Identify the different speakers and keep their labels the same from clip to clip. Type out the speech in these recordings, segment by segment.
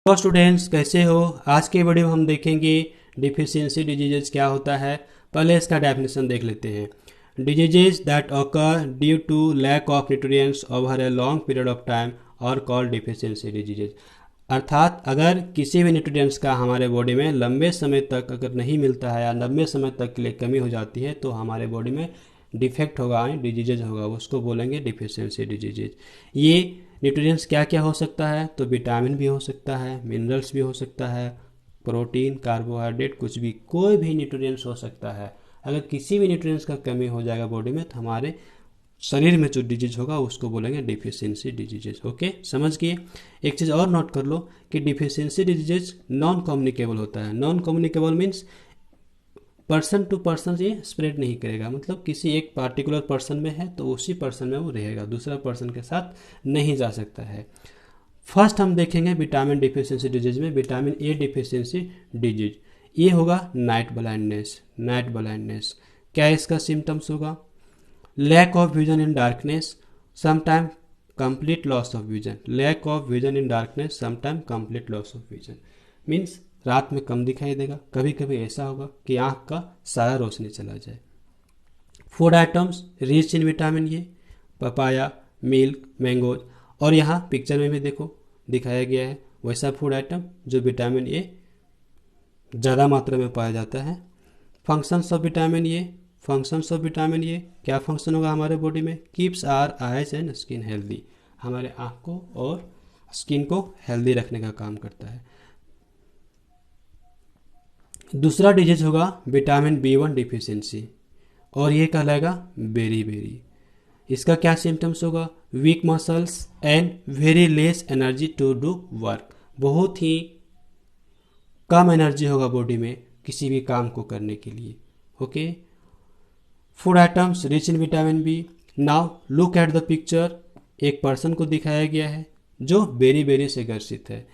Speaker 1: Hello students, कैसे हो। आज के वीडियो में हम देखेंगे डिफिशियंसी डिजीजेज क्या होता है। पहले इसका डेफिनेशन देख लेते हैं। Diseases that occur due to lack of nutrients over a long period of time are called deficiency diseases. अर्थात अगर किसी भी न्यूट्रिएंट्स का हमारे बॉडी में लंबे समय तक अगर नहीं मिलता है या लंबे समय तक के लिए कमी हो जाती है तो हमारे बॉडी में डिफेक्ट होगा, डिजीजेज होगा, उसको बोलेंगे डिफिशियंसी डिजीजेज। ये न्यूट्रिएंट्स क्या क्या हो सकता है, तो विटामिन भी हो सकता है, मिनरल्स भी हो सकता है, प्रोटीन, कार्बोहाइड्रेट, कुछ भी, कोई भी न्यूट्रिएंट्स हो सकता है। अगर किसी भी न्यूट्रिएंट्स का कमी हो जाएगा बॉडी में तो हमारे शरीर में जो डिजीज होगा उसको बोलेंगे डिफिशियंसी डिजीजेज। ओके, समझ गए। एक चीज़ और नोट कर लो कि डिफिशियंसी डिजीजेज नॉन कम्युनिकेबल होता है। Non communicable means person to person ये स्प्रेड नहीं करेगा, मतलब किसी एक पार्टिकुलर पर्सन में है तो उसी पर्सन में वो रहेगा, दूसरा पर्सन के साथ नहीं जा सकता है। फर्स्ट हम देखेंगे विटामिन डिफिशियंसी डिजीज में विटामिन ए डिफिशियंसी डिजीज। ये होगा नाइट ब्लाइंडनेस। नाइट ब्लाइंडनेस क्या इसका सिम्टम्स होगा? Lack of vision in darkness, sometime complete loss of vision. Lack of vision in darkness, sometime complete loss of vision means रात में कम दिखाई देगा। कभी कभी ऐसा होगा कि आंख का सारा रोशनी चला जाए। Food items rich in vitamin A, papaya, milk, mangoes, और यहाँ पिक्चर में भी देखो दिखाया गया है वैसा फूड आइटम जो विटामिन ए ज़्यादा मात्रा में पाया जाता है। Functions of vitamin A. Functions of vitamin A क्या फंक्शन होगा हमारे बॉडी में? Keeps our eyes and skin healthy. हमारे आँख को और स्किन को हेल्दी रखने का काम करता है। दूसरा डिजीज होगा विटामिन B1 डिफिशियंसी, और ये कहलाएगा बेरी बेरी। इसका क्या सिम्टम्स होगा? Weak muscles and very less energy to do work. बहुत ही कम एनर्जी होगा बॉडी में किसी भी काम को करने के लिए। Okay. Food items rich in vitamin B. Now look at the picture. एक पर्सन को दिखाया गया है जो बेरी बेरी से ग्रसित है।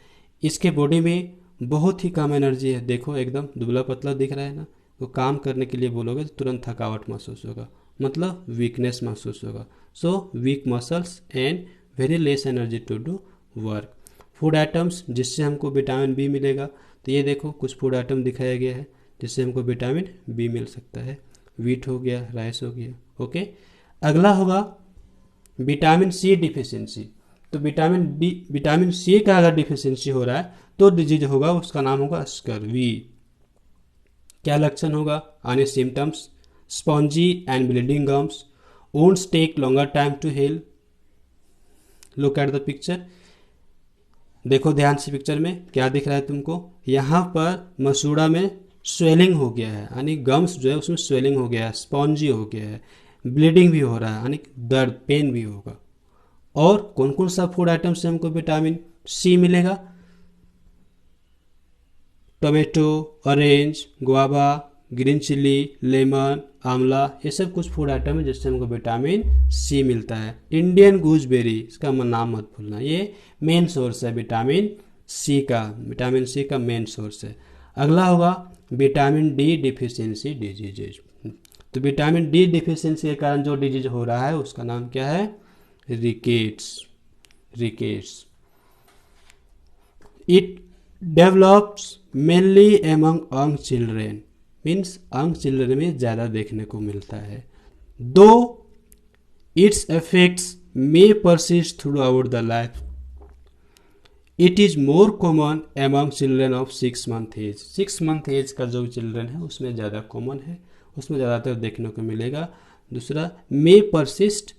Speaker 1: इसके बॉडी में बहुत ही कम एनर्जी है। देखो एकदम दुबला पतला दिख रहा है ना। तो काम करने के लिए बोलोगे तो तुरंत थकावट महसूस होगा, मतलब वीकनेस महसूस होगा। So weak muscles and very less energy to do work. Food items जिससे हमको विटामिन बी मिलेगा, तो ये देखो कुछ फूड आइटम दिखाया गया है जिससे हमको विटामिन बी मिल सकता है। वीट हो गया, राइस हो गया। ओके। अगला होगा विटामिन सी डिफिशियंसी। तो विटामिन सी का अगर डिफिशियंसी हो रहा है तो डिजीज होगा, उसका नाम होगा स्कर्वी। क्या लक्षण होगा? आने symptoms spongy and bleeding gums, wounds take longer time to heal. Look at the picture. देखो ध्यान से पिक्चर में क्या दिख रहा है तुमको। यहाँ पर मसूड़ा में स्वेलिंग हो गया है, यानी गम्स जो है उसमें स्वेलिंग हो गया है, स्पॉन्जी हो गया है, ब्लीडिंग भी हो रहा है, यानी दर्द, पेन भी होगा। और कौन कौन सा फूड आइटम से हमको विटामिन सी मिलेगा? Tomato, orange, guava, green chilli, lemon, amla, ये सब कुछ फूड आइटम है जिससे हमको विटामिन सी मिलता है। इंडियन गूसबेरी, इसका नाम मत भूलना, ये मेन सोर्स है विटामिन सी का। विटामिन सी का मेन सोर्स है। अगला होगा विटामिन डी डिफिशियंसी डिजीजेज। तो विटामिन डी डिफिशियंसी के कारण जो डिजीज हो रहा है उसका नाम क्या है? Rickets. Rickets. It develops mainly among young children, means young children में ज़्यादा देखने को मिलता है। Though its effects may persist through out the life, it is more common among children of 6 month age. 6 month age का जो children है उसमें ज़्यादा कॉमन है, उसमें ज़्यादातर देखने को मिलेगा। दूसरा may persist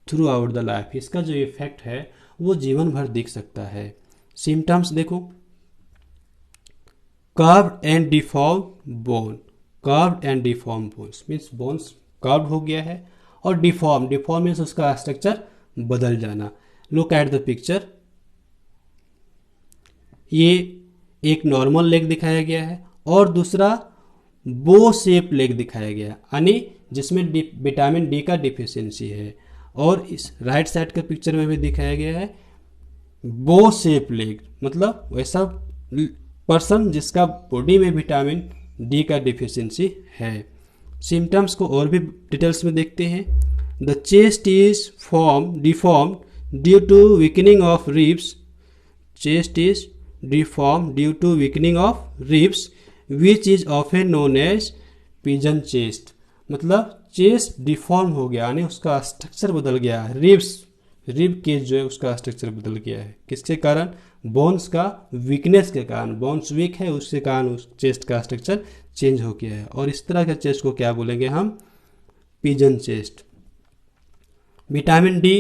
Speaker 1: through out the life, इसका जो इफेक्ट है वो जीवन भर दिख सकता है। सिम्टम्स देखो, curved and deform bone. Curved and deform bones means bones curved हो गया है, और डिफॉर्म, डिफॉर्म मीन्स उसका स्ट्रक्चर बदल जाना। Look at the picture. ये एक नॉर्मल लेग दिखाया गया है और दूसरा बो शेप लेग दिखाया गया है, यानी जिसमें विटामिन डी का डिफिशियंसी है। और इस राइट साइड के पिक्चर में भी दिखाया गया है बो शेप लेग, मतलब वैसा पर्सन जिसका बॉडी में विटामिन डी का डिफिशियंसी है। सिम्टम्स को और भी डिटेल्स में देखते हैं। The chest is deformed due to weakening of ribs. Chest is deform due to weakening of ribs which is often known as pigeon chest. मतलब चेस्ट डिफॉर्म हो गया, यानी उसका स्ट्रक्चर बदल गया, रिब केज जो है उसका स्ट्रक्चर बदल गया है। किसके कारण? बोन्स का वीकनेस के कारण। बोन्स वीक है, उसके कारण उस चेस्ट का स्ट्रक्चर चेंज हो गया है। और इस तरह के चेस्ट को क्या बोलेंगे हम? Pigeon chest. Vitamin D,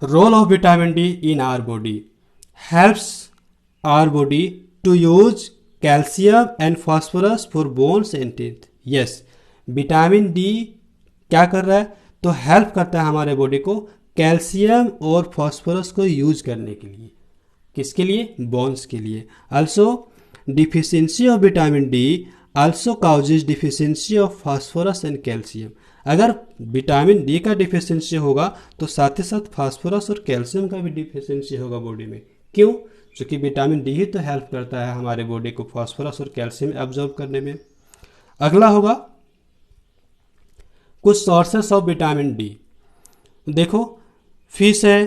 Speaker 1: role of vitamin D in our body, helps our body to use calcium and phosphorus for bones and teeth. Yes, vitamin D क्या कर रहा है? तो हेल्प करता है हमारे बॉडी को कैल्शियम और फास्फोरस को यूज करने के लिए। किसके लिए? बोन्स के लिए। Also deficiency of vitamin D also causes deficiency of phosphorus and calcium. अगर विटामिन डी का डिफिशियंसी होगा तो साथ ही साथ फास्फोरस और कैल्शियम का भी डिफिशियंसी होगा बॉडी में। क्यों? क्योंकि विटामिन डी ही तो हेल्प करता है हमारे बॉडी को फास्फोरस और कैल्शियम एब्जॉर्ब करने में। अगला होगा कुछ सोर्सेस ऑफ विटामिन डी। देखो, फिश है,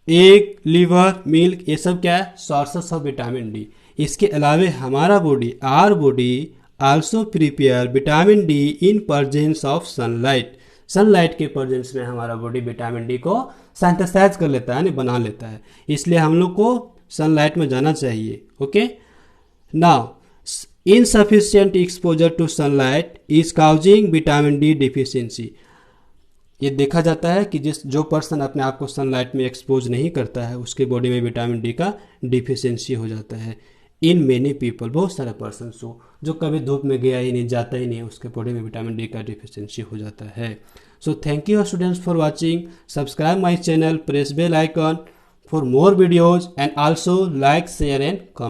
Speaker 1: एग, लिवर, मिल्क, ये सब क्या है? Sources of vitamin D. इसके अलावे हमारा body, our body also prepare vitamin D in presence of sunlight. Sunlight के प्रेजेंस में हमारा बॉडी विटामिन डी को सिंथेसाइज कर लेता है, यानी बना लेता है। इसलिए हम लोग को सनलाइट में जाना चाहिए। Okay, now insufficient exposure to sunlight is causing vitamin D deficiency. ये देखा जाता है कि जो पर्सन अपने आप को सनलाइट में एक्सपोज नहीं करता है उसके बॉडी में विटामिन डी का डिफिशियंसी हो जाता है। इन मेनी पीपल, बहुत सारे पर्सन जो कभी धूप में गया ही नहीं, जाता ही नहीं, उसके बॉडी में विटामिन डी का डिफिशियंसी हो जाता है। So thank you students for watching. Subscribe my channel, press bell icon for more videos and also like, share and comment.